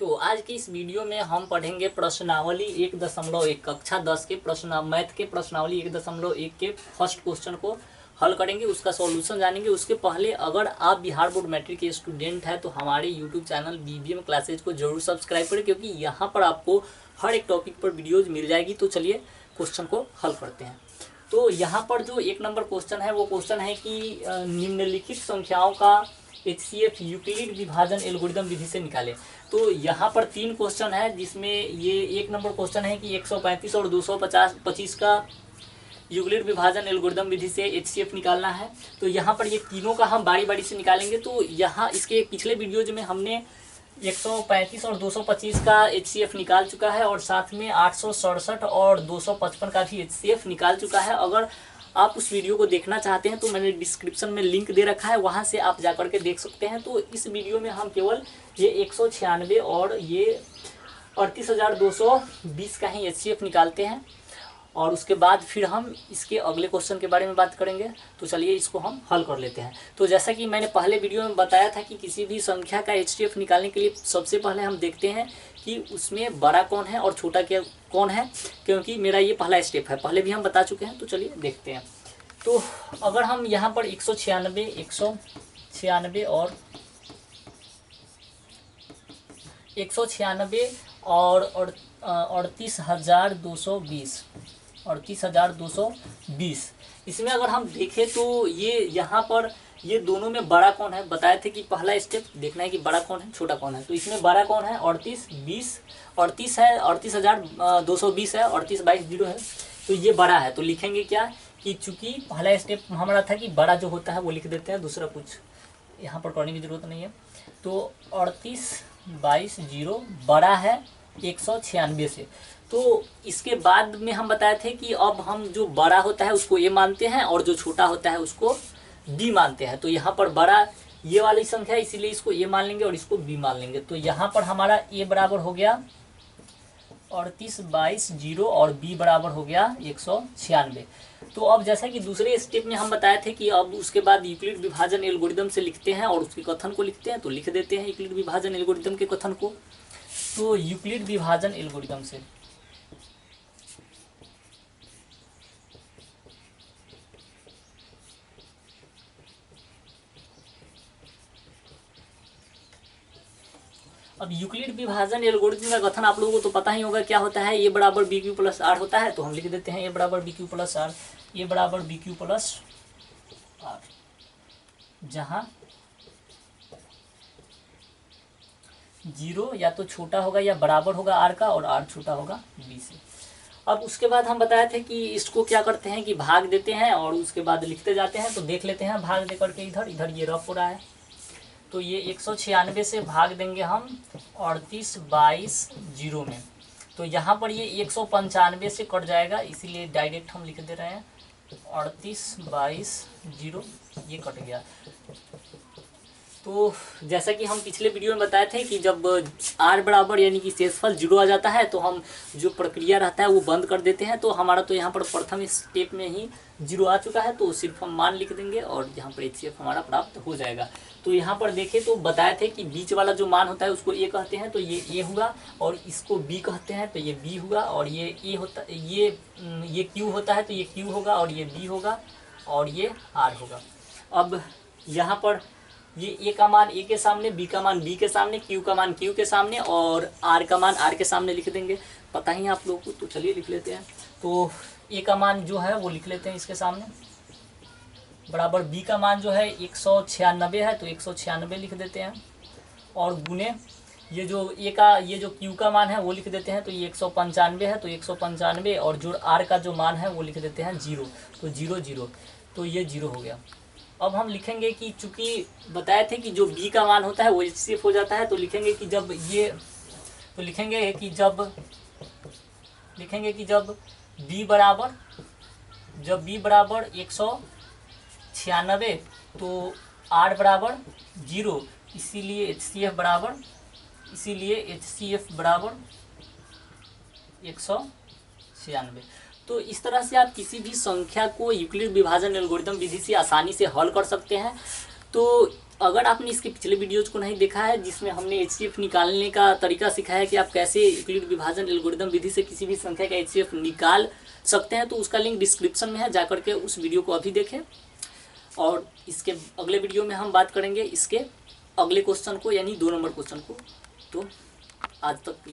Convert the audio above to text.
तो आज की इस वीडियो में हम पढ़ेंगे प्रश्नावली 1.1 कक्षा 10 के मैथ के प्रश्नावली 1.1 के फर्स्ट क्वेश्चन को हल करेंगे, उसका सॉल्यूशन जानेंगे। उसके पहले अगर आप बिहार बोर्ड मैट्रिक के स्टूडेंट हैं तो हमारे यूट्यूब चैनल BBM क्लासेज को जरूर सब्सक्राइब करें, क्योंकि यहाँ पर आपको हर एक टॉपिक पर वीडियोज मिल जाएगी। तो चलिए क्वेश्चन को हल करते हैं। तो यहाँ पर जो 1 नंबर क्वेश्चन है वो क्वेश्चन है कि निम्नलिखित संख्याओं का HCF यूक्लिड विभाजन एल्गोरिदम विधि से निकालें। तो यहाँ पर 3 क्वेश्चन है, जिसमें ये 1 नंबर क्वेश्चन है कि 135 और 225 का यूक्लिड विभाजन एल्गोरिदम विधि से HCF निकालना है। तो यहाँ पर ये तीनों का हम बारी बारी से निकालेंगे। तो यहाँ इसके पिछले वीडियोज में हमने 135 और 225 का HCF निकाल चुका है, और साथ में 867 और 255 का भी HCF निकाल चुका है। अगर आप उस वीडियो को देखना चाहते हैं तो मैंने डिस्क्रिप्शन में लिंक दे रखा है, वहां से आप जा करके देख सकते हैं। तो इस वीडियो में हम केवल ये 196 और ये 38,220 का ही HCF निकालते हैं, और उसके बाद फिर हम इसके अगले क्वेश्चन के बारे में बात करेंगे। तो चलिए इसको हम हल कर लेते हैं। तो जैसा कि मैंने पहले वीडियो में बताया था कि किसी भी संख्या का HCF निकालने के लिए सबसे पहले हम देखते हैं कि उसमें बड़ा कौन है और छोटा क्या कौन है, क्योंकि मेरा ये पहला स्टेप है, पहले भी हम बता चुके हैं। तो चलिए देखते हैं। तो अगर हम यहाँ पर 196 और 38,220 इसमें अगर हम देखें तो ये यहाँ पर ये दोनों में बड़ा कौन है, बताए थे कि पहला स्टेप देखना है कि बड़ा कौन है छोटा कौन है। तो इसमें बड़ा कौन है 38 है, 38,220 है, 38 22 0 है। तो ये बड़ा है। तो लिखेंगे क्या कि चूंकि पहला स्टेप हमारा था कि बड़ा जो होता है वो लिख देते हैं, दूसरा कुछ यहाँ पर करने की जरूरत नहीं है। तो 38 22 0 बड़ा है 196 से। तो इसके बाद में हम बताए थे कि अब हम जो बड़ा होता है उसको A मानते हैं और जो छोटा होता है उसको B मानते हैं। तो यहाँ पर बड़ा ये वाली संख्या है, इसीलिए इसको A मान लेंगे और इसको B मान लेंगे। तो यहाँ पर हमारा A बराबर हो गया 38 22 0 और B बराबर हो गया 196। तो अब जैसा कि दूसरे स्टेप में हम बताए थे कि अब उसके बाद यूक्लिड विभाजन एल्गोरिदम से लिखते हैं और उसके कथन को लिखते हैं। तो लिख देते हैं यूक्लिड विभाजन एल्गोरिदम के कथन को। तो यूक्लिड विभाजन एल्गोरिदम से अब यूक्लिड विभाजन एल्गोरिथम का कथन आप लोगों को तो पता ही होगा क्या होता है। A बराबर BQ प्लस R होता है। तो हम लिख देते हैं A बराबर BQ प्लस R, A बराबर BQ प्लस R, जहाँ 0 या तो छोटा होगा या बराबर होगा R का, और R छोटा होगा B से। अब उसके बाद हम बताए थे कि इसको क्या करते हैं कि भाग देते हैं और उसके बाद लिखते जाते हैं। तो देख लेते हैं भाग दे करके इधर ये रफ हो रहा है। तो ये 196 से भाग देंगे हम 38 22 0 में। तो यहाँ पर ये 195 से कट जाएगा, इसीलिए डायरेक्ट हम लिख दे रहे हैं 38 22 0, ये कट गया। तो जैसा कि हम पिछले वीडियो में बताए थे कि जब R बराबर यानी कि शेषफल 0 आ जाता है तो हम जो प्रक्रिया रहता है वो बंद कर देते हैं। तो हमारा तो यहाँ पर प्रथम स्टेप में ही 0 आ चुका है, तो सिर्फ हम मान लिख देंगे और यहाँ पर HCF हमारा प्राप्त हो जाएगा। तो यहाँ पर देखें तो बताए थे कि बीच वाला जो मान होता है उसको A कहते हैं, तो ये A हुआ, और इसको B कहते हैं तो ये B हुआ, और ये A होता ये Q होता है तो ये Q होगा, और ये B होगा, और ये R होगा। अब यहाँ पर ये A का मान A के सामने, B का मान B के सामने, Q का मान Q के सामने, और R का मान R के सामने लिख देंगे। पता ही है आप लोगों को, तो चलिए लिख लेते हैं। तो A का मान जो है वो लिख लेते हैं इसके सामने, बराबर B का मान जो है 196 है तो 196 लिख देते हैं, और गुने ये जो A का ये जो Q का मान है वो लिख देते हैं। तो ये 195 है तो 195, और जो R का जो मान है वो लिख देते हैं 0, तो 0 0, तो ये 0 हो गया। अब हम लिखेंगे कि चूंकि बताए थे कि जो B का मान होता है वो HCF हो जाता है। तो लिखेंगे कि जब ये तो लिखेंगे कि जब B बराबर 196 तो R बराबर 0, इसीलिए HCF बराबर 196। तो इस तरह से आप किसी भी संख्या को यूक्लिड विभाजन एल्गोरिदम विधि से आसानी से हल कर सकते हैं। तो अगर आपने इसके पिछले वीडियोज को नहीं देखा है जिसमें हमने HCF निकालने का तरीका सिखाया है कि आप कैसे यूक्लिड विभाजन एल्गोरिदम विधि से किसी भी संख्या का HCF निकाल सकते हैं, तो उसका लिंक डिस्क्रिप्शन में है, जाकर के उस वीडियो को अभी देखें। और इसके अगले वीडियो में हम बात करेंगे इसके अगले क्वेश्चन को, यानी 2 नंबर क्वेश्चन को। तो आज तक